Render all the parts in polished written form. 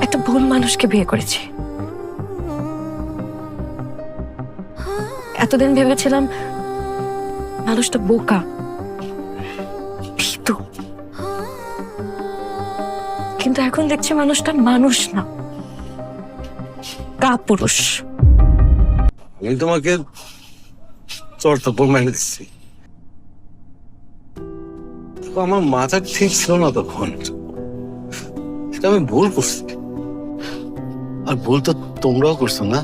একটা ভুল মানুষকে বিয়ে করেছি। এতদিন ভেবেছিলাম মানুষটা বোকা, ভীতু, কিন্তু এখন দেখছি মানুষটা মানুষ না, কাপুরুষ। আমি তোমাকে চর্চা মেনে দিচ্ছি। আমার মাথা ঠিক ছিল না তখন, এটা আমি ভুল করছি। আর ভুল তো তোমরাও করছো না?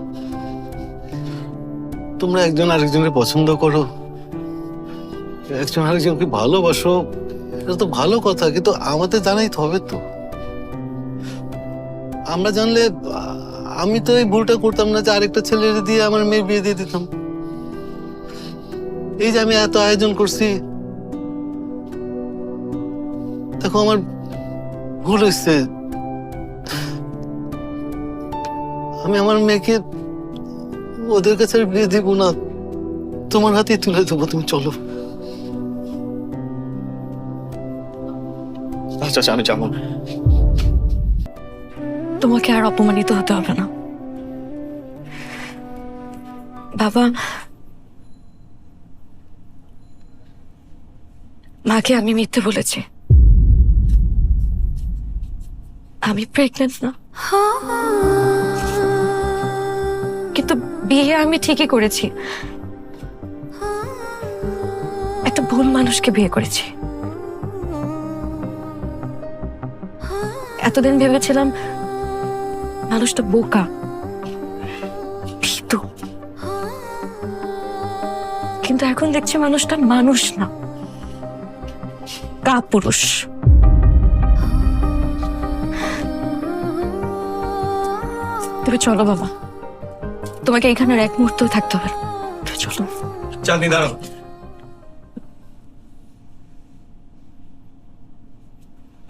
তোমরা একজন আরেকজনের পছন্দ করো, একজন আরেকজনকে ভালোবাসো, এটা তো ভালো কথা, কিন্তু আমাদের জানাইতে হবে তো। আমরা জানলে আমি তো এই ভুলটা করতাম না যে আরেকটা ছেলের দিয়ে আমার মেয়ের বিয়ে দিয়ে দিতাম। এই যে আমি এত আয়োজন করছি, দেখো আমার ভুল হয়েছে। আমি আমার মেয়েকে ওদের কাছে আর বিয়ে দিব না, তোমার হাতেই তুলে দেবো। তুমি চলো। আচ্ছা আচ্ছা, আমি যাবো। তোমাকে আর অপমানিত হতে হবে না বাবা। মাকে আমি মিথ্যে বলেছি, আমি প্রেগনেন্ট না, কিন্তু বিয়ে আমি ঠিকই করেছি। একটা ভুল মানুষকে বিয়ে করেছি। এতদিন ভেবেছিলাম মানুষটা বোকা, ভীতু, কিন্তু এখন দেখছি মানুষটা মানুষ না, কাপুরুষ। তুমি চলো বাবা, তোমাকে এখানে আর এক মুহূর্ত থাকতে হবে না। তুমি চলো। চাঁদনি দাঁড়াও।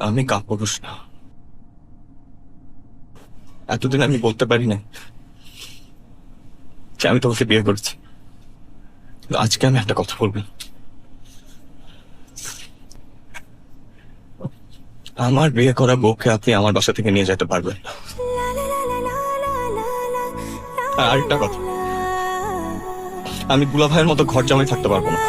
আমি কাপুরুষ না, এতদিন আমি বলতে পারি না যে আমি তোমাকে বিয়ে করেছি। আজকে আমি একটা কথা বলবো। আমার বিয়ে করা বউকে আপনি আমার বাসা থেকে নিয়ে যেতে পারবেন না। আর আরেকটা কথা, আমি দুলা ভাইয়ের মতো ঘর জামাই থাকতে পারবো না।